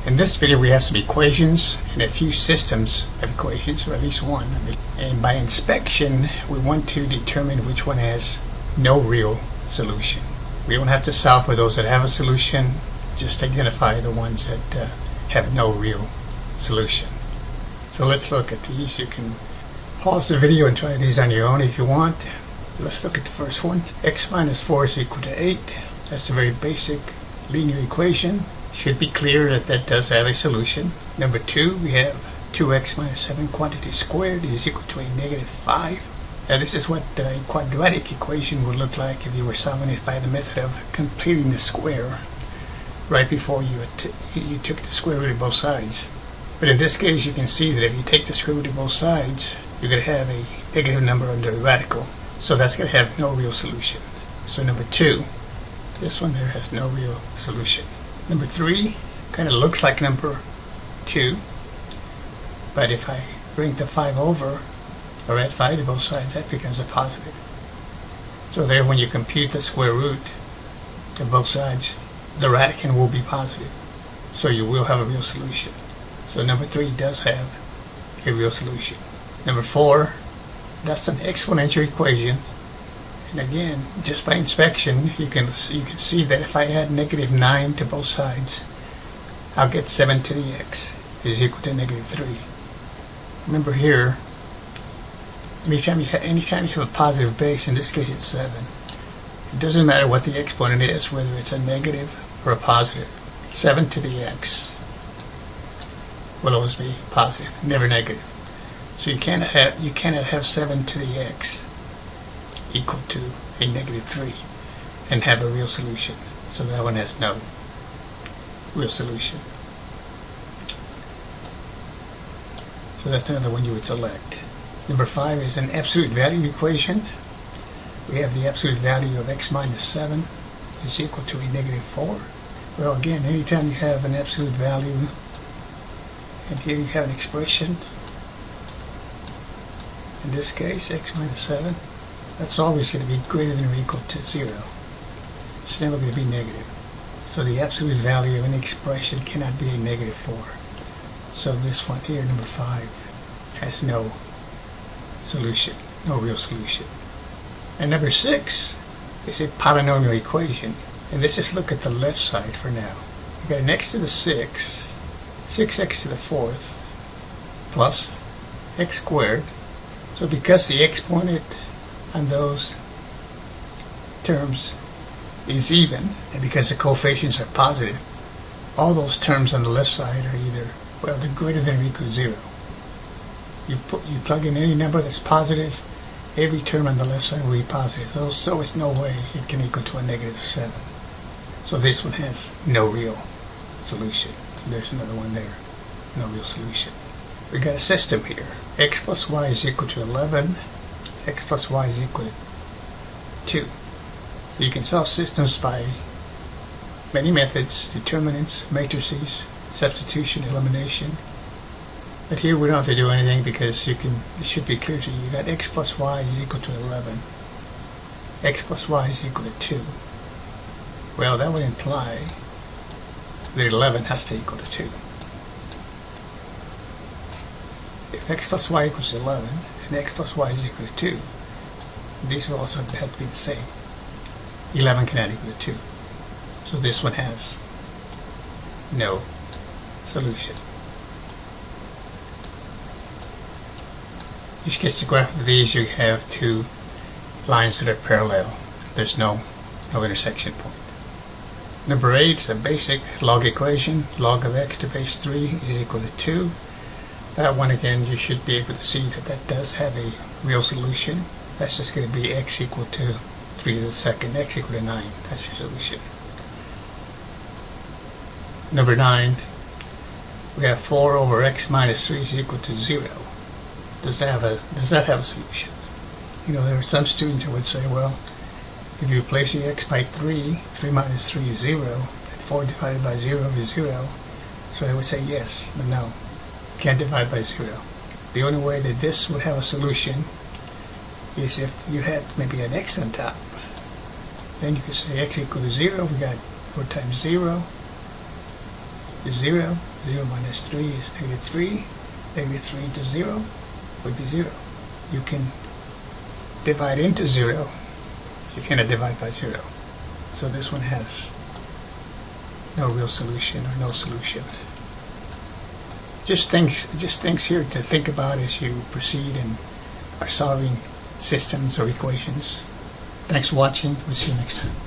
In this video we have some equations and a few systems of equations, or at least one. And by inspection we want to determine which one has no real solution. We don't have to solve for those that have a solution, just identify the ones that have no real solution. So let's look at these. You can pause the video and try these on your own if you want. Let's look at the first one. X minus 4 is equal to 8. That's a very basic linear equation. Should be clear that that does have a solution. Number 2, we have 2x minus 7 quantity squared is equal to a negative 5. Now this is what a quadratic equation would look like if you were solving it by the method of completing the square right before you took the square root of both sides. But in this case you can see that if you take the square root of both sides, you're going to have a negative number under the radical. So that's going to have no real solution. So number 2, this one there has no real solution. Number 3 kind of looks like number 2, but if I bring the 5 over, or add 5 to both sides, that becomes a positive. So there, when you compute the square root of both sides, the radicand will be positive. So you will have a real solution. So number 3 does have a real solution. Number 4, that's an exponential equation. And again, just by inspection, you can see that if I add negative 9 to both sides, I'll get 7 to the x is equal to negative 3. Remember here, anytime you have a positive base, in this case it's 7, it doesn't matter what the exponent is, whether it's a negative or a positive. 7 to the x will always be positive, never negative. So you cannot have 7 to the x equal to a negative 3 and have a real solution. So that one has no real solution. So that's another one you would select. Number 5 is an absolute value equation. We have the absolute value of x minus 7 is equal to a negative 4. Well, again, anytime you have an absolute value, and here you have an expression, in this case x minus 7, that's always going to be greater than or equal to 0. It's never going to be negative. So the absolute value of an expression cannot be a negative 4. So this one here, number 5, has no solution, no real solution. And number 6 is a polynomial equation. And let's just look at the left side for now. We've got an x to the 6, 6x to the 4th, plus x squared. So because the exponent on those terms is even, and because the coefficients are positive, all those terms on the left side are either, well, they're greater than or equal to 0. You plug in any number that's positive, every term on the left side will be positive. So it's no way it can equal to a negative 7. So this one has no real solution. There's another one there, no real solution. We've got a system here. X plus y is equal to 11. X plus y is equal to 2. So you can solve systems by many methods: determinants, matrices, substitution, elimination. But here we don't have to do anything because it should be clear to you. You got x plus y is equal to 11. X plus y is equal to 2. Well, that would imply that 11 has to equal to 2. If x plus y equals 11 and x plus y is equal to 2, these will also have to be the same. 11 cannot equal to 2. So this one has no solution. You sketch the graph of these, you have two lines that are parallel. There's no intersection point. Number 8 is a basic log equation. Log of x to base 3 is equal to 2. That one, again, you should be able to see that that does have a real solution. That's just going to be x equal to 3 to the second, x equal to 9. That's your solution. Number 9, we have 4 over x minus 3 is equal to 0. Does that have a solution? You know, there are some students who would say, well, if you replace the x by 3, 3 minus 3 is 0, and 4 divided by 0 is 0. So I would say yes, but no. Can't divide by 0. The only way that this would have a solution is if you had maybe an x on top. Then you could say x equal to 0. We got 4 times 0 is 0. 0 minus 3 is negative 3. Negative 3 into 0 would be 0. You can divide into 0. You cannot divide by 0. So this one has no real solution or no solution. Just things here to think about as you proceed and are solving systems or equations. Thanks for watching. We'll see you next time.